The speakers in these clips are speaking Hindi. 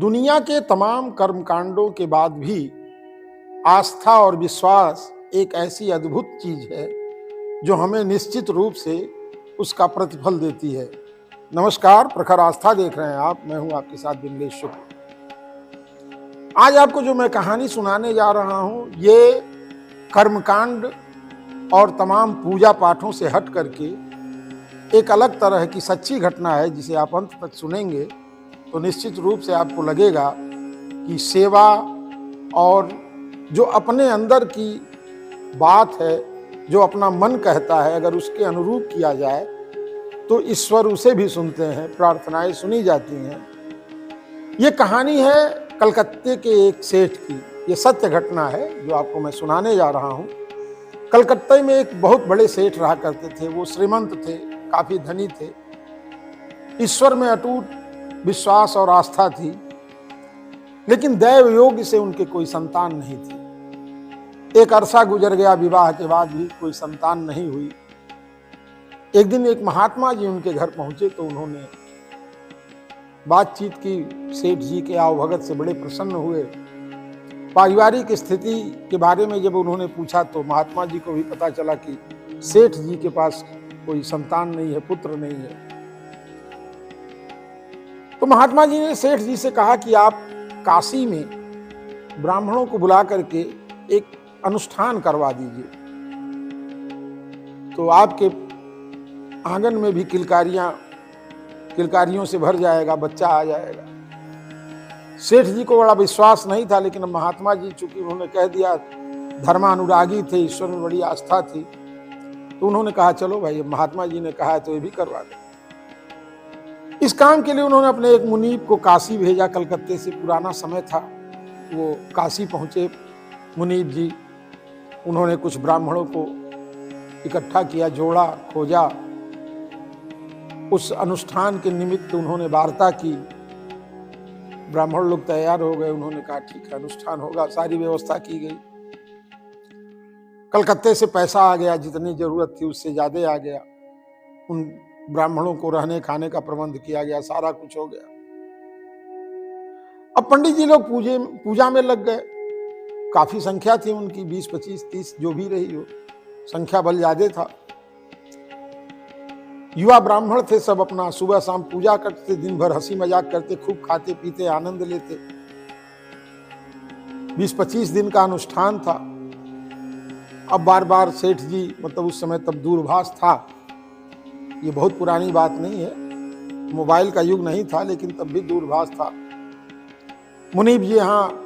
दुनिया के तमाम कर्मकांडों के बाद भी आस्था और विश्वास एक ऐसी अद्भुत चीज है जो हमें निश्चित रूप से उसका प्रतिफल देती है। नमस्कार, प्रखर आस्था देख रहे हैं आप। मैं हूं आपके साथ बिमलेश शुक्ल। आज आपको जो मैं कहानी सुनाने जा रहा हूं, ये कर्मकांड और तमाम पूजा पाठों से हट करके एक अलग तरह की सच्ची घटना है, जिसे आप अंत तक सुनेंगे तो निश्चित रूप से आपको लगेगा कि सेवा और जो अपने अंदर की बात है, जो अपना मन कहता है, अगर उसके अनुरूप किया जाए तो ईश्वर उसे भी सुनते हैं, प्रार्थनाएं सुनी जाती हैं। ये कहानी है कलकत्ते के एक सेठ की। ये सत्य घटना है जो आपको मैं सुनाने जा रहा हूँ। कलकत्ते में एक बहुत बड़े सेठ रहा करते थे। वो श्रीमंत थे, काफी धनी थे। ईश्वर में अटूट विश्वास और आस्था थी, लेकिन दैव योग से उनके कोई संतान नहीं थी। एक अरसा गुजर गया, विवाह के बाद भी कोई संतान नहीं हुई। एक दिन एक महात्मा जी उनके घर पहुंचे तो उन्होंने बातचीत की। सेठ जी के आवभगत से बड़े प्रसन्न हुए। पारिवारिक स्थिति के बारे में जब उन्होंने पूछा तो महात्मा जी को भी पता चला कि सेठ जी के पास कोई संतान नहीं है, पुत्र नहीं है। तो महात्मा जी ने सेठ जी से कहा कि आप काशी में ब्राह्मणों को बुला करके एक अनुष्ठान करवा दीजिए, तो आपके आंगन में भी किलकारियों से भर जाएगा, बच्चा आ जाएगा। सेठ जी को बड़ा विश्वास नहीं था, लेकिन महात्मा जी चूंकि उन्होंने कह दिया, धर्मानुरागी थे, ईश्वर में बड़ी आस्था थी, तो उन्होंने कहा चलो भाई, महात्मा जी ने कहा है तो ये भी करवा दो। इस काम के लिए उन्होंने अपने एक मुनीब को काशी भेजा। कलकत्ते से पुराना समय था, वो काशी पहुंचे मुनीब जी। उन्होंने कुछ ब्राह्मणों को इकट्ठा किया, जोड़ा, खोजा। उस अनुष्ठान के निमित्त उन्होंने वार्ता की। ब्राह्मण लोग तैयार हो गए। उन्होंने कहा ठीक है, अनुष्ठान होगा। सारी व्यवस्था की गई। कलकत्ते से पैसा आ गया, जितनी जरूरत थी उससे ज्यादा आ गया। उन ब्राह्मणों को रहने खाने का प्रबंध किया गया, सारा कुछ हो गया। अब पंडित जी लोग पूजा में लग गए। काफी संख्या थी उनकी, 20, 25, 30 जो भी रही हो, संख्या बल ज्यादा था। युवा ब्राह्मण थे, सब अपना सुबह शाम पूजा करते, दिन भर हंसी मजाक करते, खूब खाते पीते, आनंद लेते। 20-25 दिन का अनुष्ठान था। अब बार बार सेठ जी, मतलब उस समय तब दूरभाष था, ये बहुत पुरानी बात नहीं है, मोबाइल का युग नहीं था, लेकिन तब भी दूरभाष था। मुनीब जी यहाँ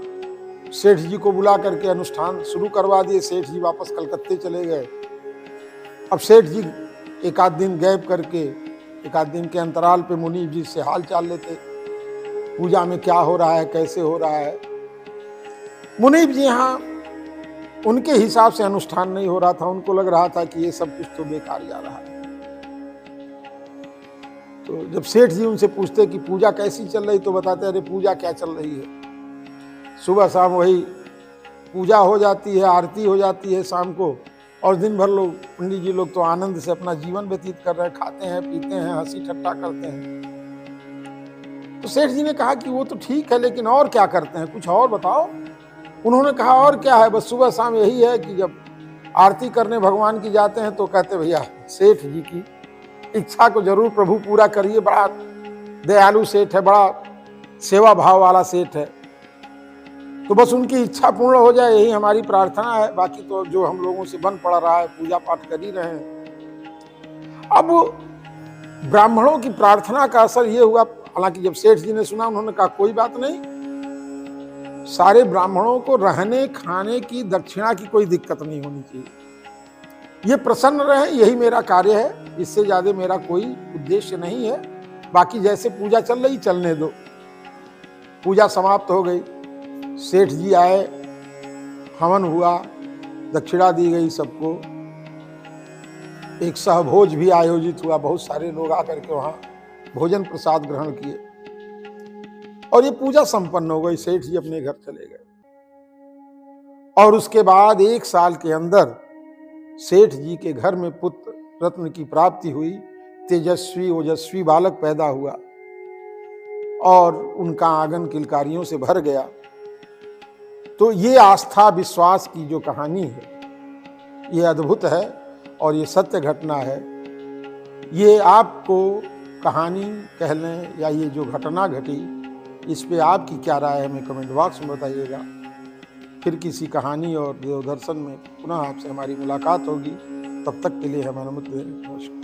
सेठ जी को बुला करके अनुष्ठान शुरू करवा दिए। सेठ जी वापस कलकत्ते चले गए। अब सेठ जी एक आध दिन गैप करके, एक आध दिन के अंतराल पे मुनीब जी से हाल चाल लेते, पूजा में क्या हो रहा है, कैसे हो रहा है। मुनीब जी यहाँ उनके हिसाब से अनुष्ठान नहीं हो रहा था। उनको लग रहा था कि ये सब कुछ तो बेकार जा रहा है। तो जब सेठ जी उनसे पूछते कि पूजा कैसी चल रही, तो बताते अरे पूजा क्या चल रही है, सुबह शाम वही पूजा हो जाती है, आरती हो जाती है शाम को, और दिन भर लोग, पंडित जी लोग तो आनंद से अपना जीवन व्यतीत कर रहे हैं, खाते हैं, पीते हैं, हंसी ठट्टा करते हैं। तो सेठ जी ने कहा कि वो तो ठीक है, लेकिन और क्या करते हैं, कुछ और बताओ। उन्होंने कहा और क्या है, बस सुबह शाम यही है कि जब आरती करने भगवान की जाते हैं तो कहते भैया सेठ जी की इच्छा को जरूर प्रभु पूरा करिए। बड़ा दयालु सेठ है, बड़ा सेवा भाव वाला सेठ है, तो बस उनकी इच्छा पूर्ण हो जाए, यही हमारी प्रार्थना है। बाकी तो जो हम लोगों से बन पड़ रहा है, पूजा पाठ कर ही रहे हैं। अब ब्राह्मणों की प्रार्थना का असर ये हुआ, हालांकि जब सेठ जी ने सुना, उन्होंने कहा कोई बात नहीं, सारे ब्राह्मणों को रहने खाने की, दक्षिणा की कोई दिक्कत नहीं होनी चाहिए। ये प्रसन्न रहे, यही मेरा कार्य है, इससे ज्यादा मेरा कोई उद्देश्य नहीं है। बाकी जैसे पूजा चल रही चलने दो। पूजा समाप्त हो गई। सेठ जी आए, हवन हुआ, दक्षिणा दी गई सबको। एक सहभोज भी आयोजित हुआ, बहुत सारे लोग आकर के वहां भोजन प्रसाद ग्रहण किए, और ये पूजा संपन्न हो गई। सेठ जी अपने घर चले गए। और उसके बाद 1 साल के अंदर सेठ जी के घर में पुत्र रत्न की प्राप्ति हुई। तेजस्वी ओजस्वी बालक पैदा हुआ। और उनका आंगन किलकारियों से भर गया। तो ये आस्था विश्वास की जो कहानी है, ये अद्भुत है और ये सत्य घटना है। ये आपको कहानी कह लें या ये जो घटना घटी, इस पे आपकी क्या राय है, हमें कमेंट बॉक्स में बताइएगा। फिर किसी कहानी और देव दर्शन में पुनः आपसे हमारी मुलाकात होगी। तब तक के लिए हमारा नमस्कार।